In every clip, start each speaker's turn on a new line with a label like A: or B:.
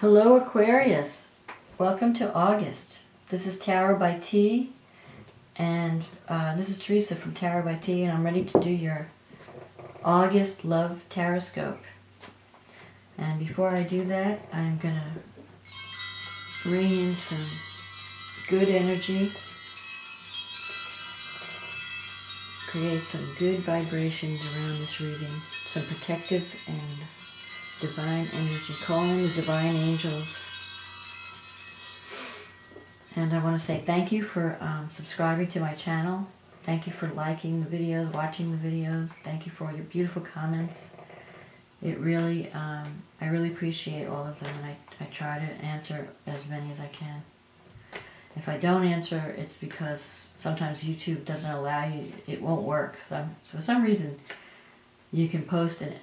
A: Hello Aquarius, welcome to August. This is Tarot by T, and this is Teresa from Tarot by T, and I'm ready to do your August Love TarotScope. And before I do that, I'm going to bring in some good energy, create some good vibrations around this reading, some protective and divine energy, calling the divine angels. And I want to say thank you for subscribing to my channel. Thank you for liking the videos, watching the videos. Thank you for your beautiful comments. It really, I really appreciate all of them, and I try to answer as many as I can. If I don't answer, it's because sometimes YouTube doesn't allow you, it won't work. So for some reason, you can post an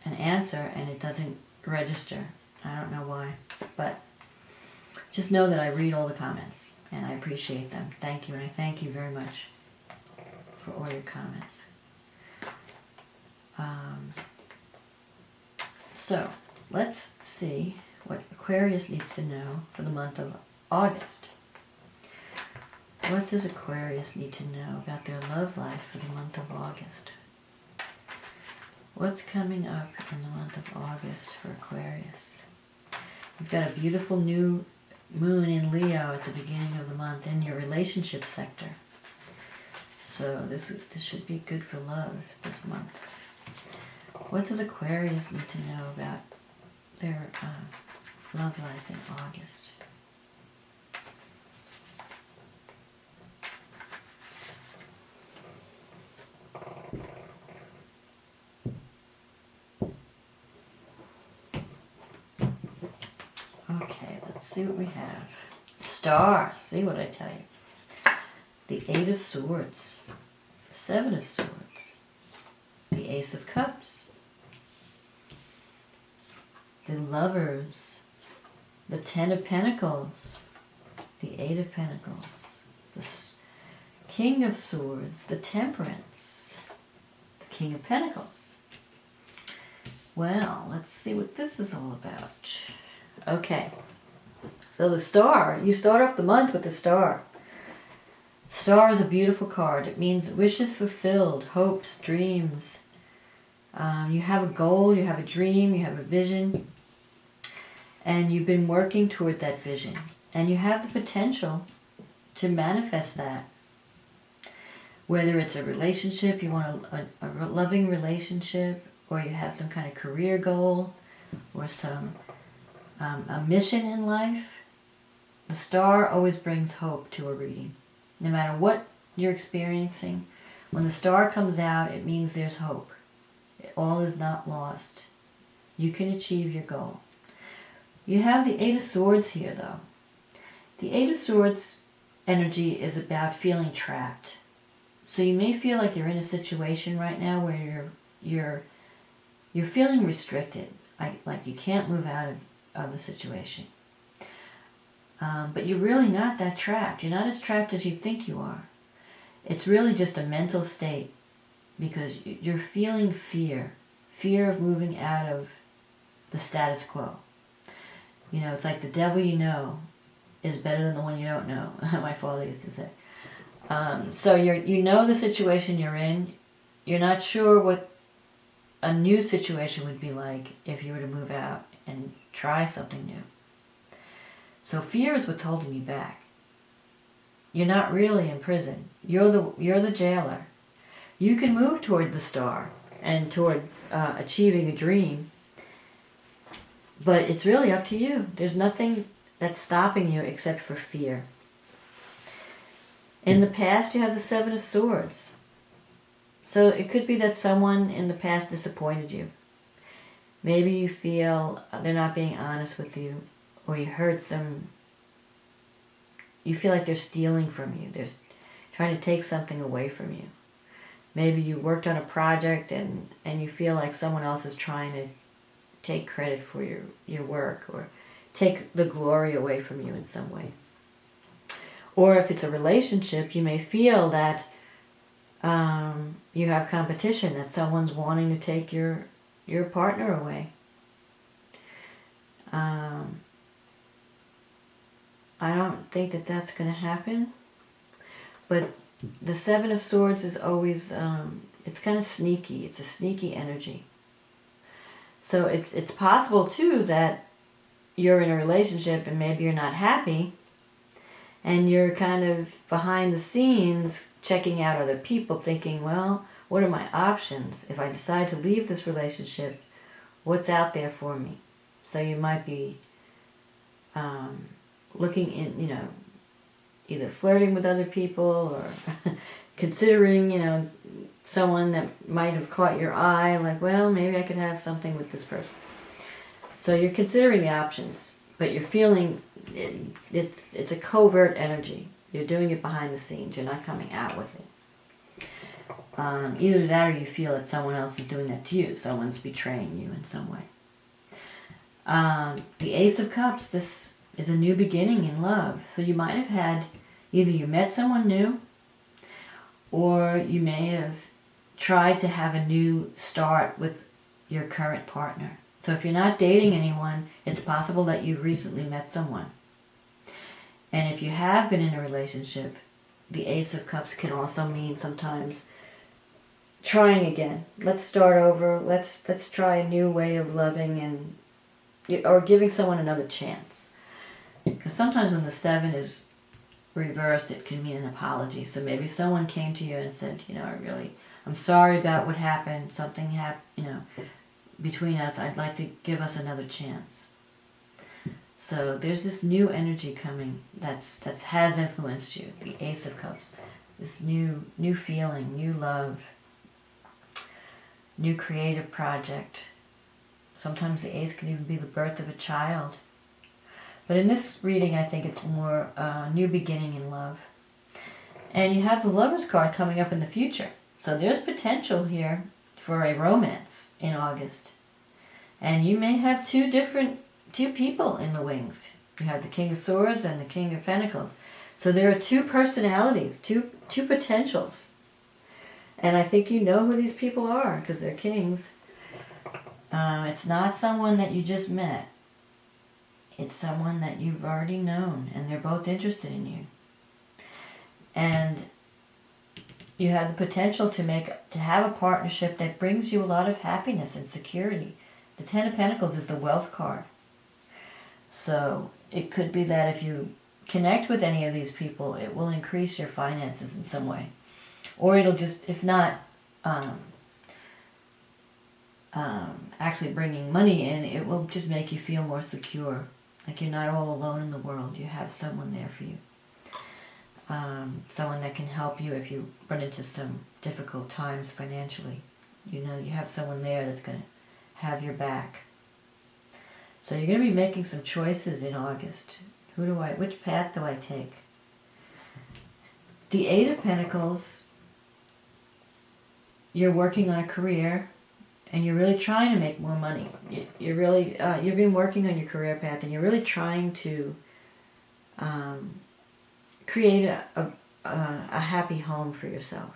A: answer and it doesn't register. I don't know why, but just know that I read all the comments and I appreciate them. Thank you, and I thank you very much for all your comments. So let's see what Aquarius needs to know for the month of August. What does Aquarius need to know about their love life for the month of August? What's coming up in the month of August for Aquarius? You've got a beautiful new moon in Leo at the beginning of the month in your relationship sector. So this should be good for love this month. What does Aquarius need to know about their love life in August? Okay, let's see what we have. Star, see what I tell you. The Eight of Swords, the Seven of Swords, the Ace of Cups, the Lovers, the Ten of Pentacles, the Eight of Pentacles, the King of Swords, the Temperance, the King of Pentacles. Well, let's see what this is all about. Okay, so the Star, you start off the month with the Star. Star is a beautiful card. It means wishes fulfilled, hopes, dreams. You have a goal, you have a dream, you have a vision, and you've been working toward that vision. And you have the potential to manifest that. Whether it's a relationship, you want a loving relationship, or you have some kind of career goal, or some a mission in life, the Star always brings hope to a reading. No matter what you're experiencing, when the Star comes out, it means there's hope. All is not lost. You can achieve your goal. You have the Eight of Swords here, though. The Eight of Swords energy is about feeling trapped. So you may feel like you're in a situation right now where you're feeling restricted, like you can't move out of the situation. But you're really not that trapped. You're not as trapped as you think you are. It's really just a mental state because you're feeling fear of moving out of the status quo. You know, it's like the devil you know is better than the one you don't know, my father used to say. So you know the situation you're in. You're not sure what a new situation would be like if you were to move out and try something new. So fear is what's holding you back. You're not really in prison. You're the jailer. You can move toward the Star and toward achieving a dream, but it's really up to you. There's nothing that's stopping you except for fear. In the past, you have the Seven of Swords. So it could be that someone in the past disappointed you. Maybe you feel they're not being honest with you, or you feel like they're stealing from you. They're trying to take something away from you. Maybe you worked on a project and you feel like someone else is trying to take credit for your work or take the glory away from you in some way. Or if it's a relationship, you may feel that you have competition, that someone's wanting to take your partner away. I don't think that that's going to happen. But the Seven of Swords is always, it's kind of sneaky. It's a sneaky energy. So it's possible, too, that you're in a relationship and maybe you're not happy, and you're kind of behind the scenes checking out other people, thinking, well, what are my options? If I decide to leave this relationship, what's out there for me? So you might be looking in, either flirting with other people or considering, someone that might have caught your eye, like, well, maybe I could have something with this person. So you're considering the options, but you're feeling it's a covert energy. You're doing it behind the scenes. You're not coming out with it. Either that, or you feel that someone else is doing that to you. Someone's betraying you in some way. The Ace of Cups, this is a new beginning in love. So you might have had, either you met someone new, or you may have tried to have a new start with your current partner. So if you're not dating anyone, it's possible that you've recently met someone. And if you have been in a relationship, the Ace of Cups can also mean sometimes trying again. Let's start over. Let's try a new way of loving, or giving someone another chance. Because sometimes when the 7 is reversed, it can mean an apology. So maybe someone came to you and said, I'm sorry about what happened. Something happened, between us. I'd like to give us another chance. So there's this new energy coming that has influenced you. The Ace of Cups. This new feeling, new love, new creative project. Sometimes the Ace can even be the birth of a child. But in this reading, I think it's more a new beginning in love. And you have the Lover's card coming up in the future. So there's potential here for a romance in August. And you may have two people in the wings. You have the King of Swords and the King of Pentacles. So there are two personalities, two potentials. And I think you know who these people are because they're kings. It's not someone that you just met. It's someone that you've already known, and they're both interested in you. And you have the potential to have a partnership that brings you a lot of happiness and security. The 10 of Pentacles is the wealth card. So it could be that if you connect with any of these people, it will increase your finances in some way. Or it'll just, if not actually bringing money in, it will just make you feel more secure. Like you're not all alone in the world. You have someone there for you. Someone that can help you if you run into some difficult times financially. You have someone there that's going to have your back. So you're going to be making some choices in August. Which path do I take? The 8 of Pentacles, you're working on a career and you're really trying to make more money. You've been working on your career path and you're really trying to create a happy home for yourself,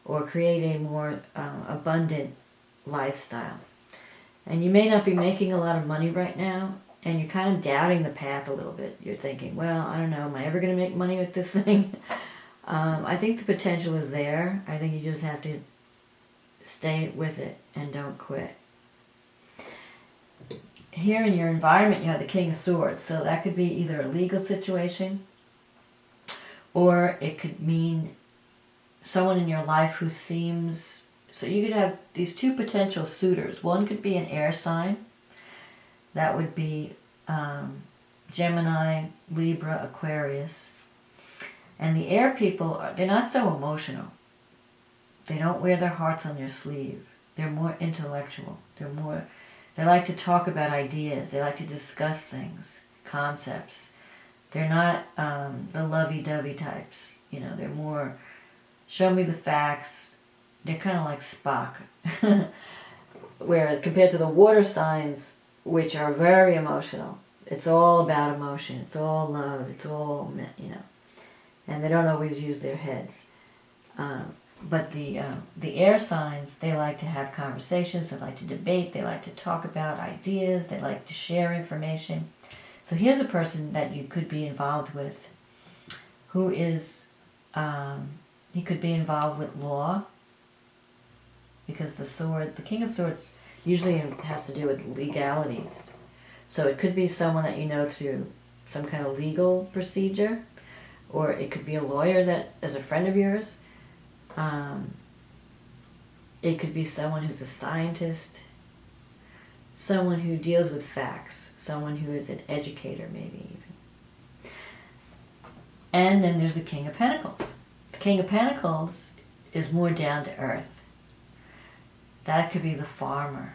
A: or create a more abundant lifestyle. And you may not be making a lot of money right now, and you're kind of doubting the path a little bit. You're thinking, well, I don't know, am I ever going to make money with this thing? I think the potential is there. I think you just have to stay with it and don't quit. Here in your environment, you have the King of Swords, so that could be either a legal situation, or it could mean someone in your life who seems... So you could have these two potential suitors. One could be an air sign. That would be Gemini, Libra, Aquarius. And the air people, they're not so emotional. They don't wear their hearts on their sleeve. They're more intellectual. They like to talk about ideas. They like to discuss things, concepts. They're not the lovey-dovey types. They're more, show me the facts. They're kind of like Spock. Where compared to the water signs, which are very emotional, it's all about emotion. It's all love. It's all, and they don't always use their heads. But the air signs, they like to have conversations. They like to debate. They like to talk about ideas. They like to share information. So here's a person that you could be involved with who is, he could be involved with law, because the King of Swords usually has to do with legalities. So it could be someone that you know through some kind of legal procedure, or it could be a lawyer that is a friend of yours. It could be someone who's a scientist, someone who deals with facts, someone who is an educator maybe even. And then there's the King of Pentacles. The King of Pentacles is more down to earth. That could be the farmer,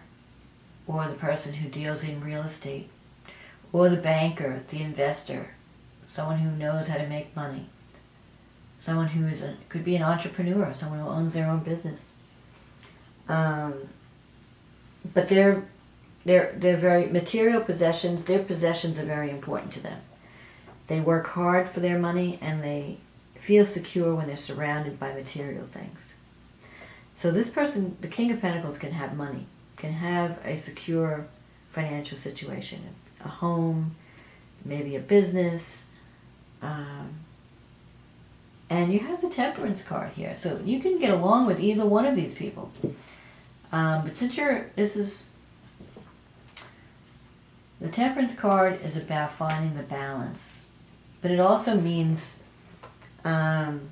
A: or the person who deals in real estate, or the banker, the investor, someone who knows how to make money, someone who could be an entrepreneur, someone who owns their own business. But they're very material possessions. Their possessions are very important to them. They work hard for their money, and they feel secure when they're surrounded by material things. So this person, the King of Pentacles, can have money, can have a secure financial situation, a home, maybe a business. And you have the Temperance card here. So you can get along with either one of these people. But since the Temperance card is about finding the balance. But it also means finding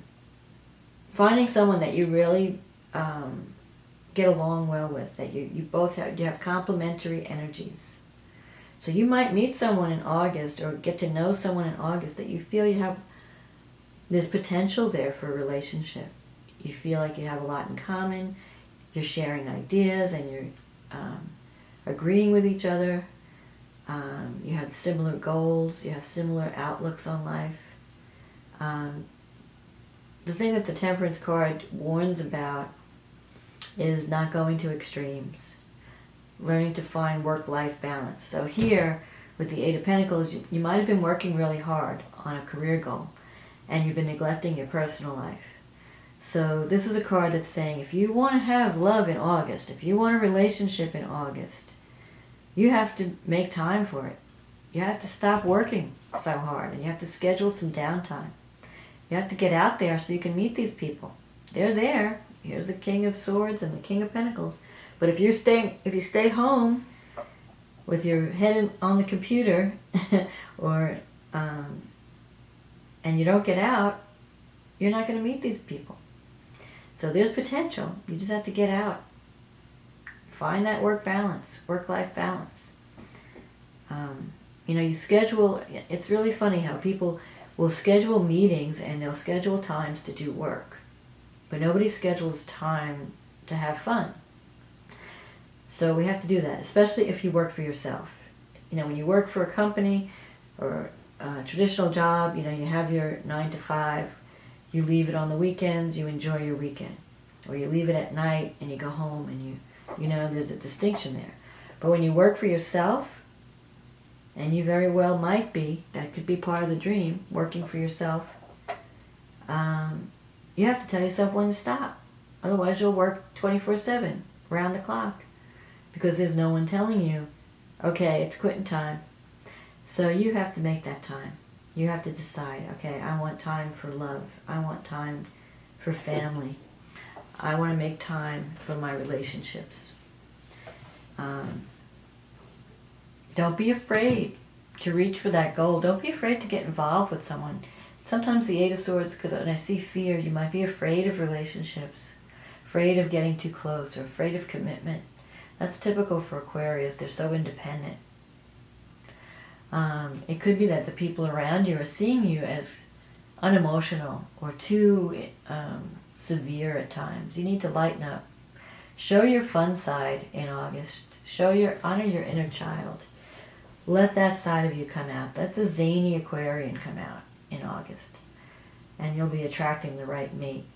A: someone that you really get along well with, that you have complementary energies. So you might meet someone in August, or get to know someone in August that you feel there's potential there for a relationship. You feel like you have a lot in common, you're sharing ideas, and you're agreeing with each other. You have similar goals, you have similar outlooks on life. The thing that the Temperance card warns about is not going to extremes, learning to find work-life balance. So here, with the Eight of Pentacles, you might have been working really hard on a career goal, and you've been neglecting your personal life. So this is a card that's saying, if you want to have love in August, if you want a relationship in August, you have to make time for it. You have to stop working so hard, and you have to schedule some downtime. You have to get out there so you can meet these people. They're there. Here's the King of Swords and the King of Pentacles. But if you stay home with your head on the computer, or and you don't get out, you're not going to meet these people. So there's potential. You just have to get out. Find that work-life balance. You schedule. It's really funny how people will schedule meetings and they'll schedule times to do work, but nobody schedules time to have fun. So we have to do that, especially if you work for yourself. When you work for a company or a traditional job, you have your 9 to 5, you leave it on the weekends, you enjoy your weekend. Or you leave it at night and you go home, and there's a distinction there. But when you work for yourself, and you very well might be, that could be part of the dream, working for yourself, you have to tell yourself when to stop. Otherwise you'll work 24/7, round the clock, because there's no one telling you, okay, it's quitting time. So you have to make that time. You have to decide, okay, I want time for love. I want time for family. I want to make time for my relationships. Don't be afraid to reach for that goal. Don't be afraid to get involved with someone. Sometimes the Eight of Swords, because when I see fear, you might be afraid of relationships, afraid of getting too close, or afraid of commitment. That's typical for Aquarius. They're so independent. It could be that the people around you are seeing you as unemotional or too severe at times. You need to lighten up. Show your fun side in August. Honor your inner child. Let that side of you come out. Let the zany Aquarian come out in August. And you'll be attracting the right mate.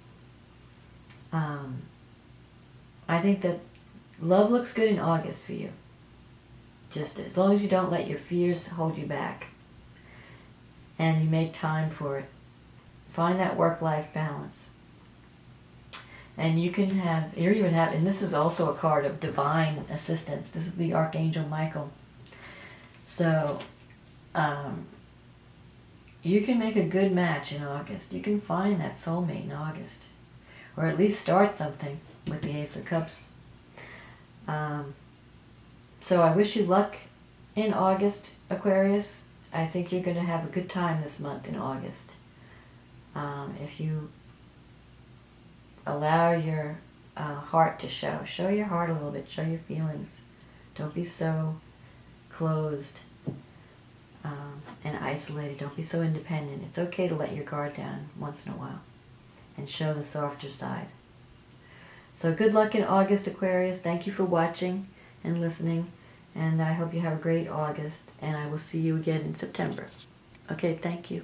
A: I think that love looks good in August for you. Just as long as you don't let your fears hold you back. And you make time for it. Find that work-life balance. And you even have, and this is also a card of divine assistance. This is the Archangel Michael. So You can make a good match in August. You can find that soulmate in August. Or at least start something with the Ace of Cups. So I wish you luck in August, Aquarius. I think you're going to have a good time this month in August. If you allow your heart to show. Show your heart a little bit. Show your feelings. Don't be so closed and isolated. Don't be so independent. It's okay to let your guard down once in a while and show the softer side. So good luck in August, Aquarius. Thank you for watching and listening, and I hope you have a great August, and I will see you again in September. Okay, thank you.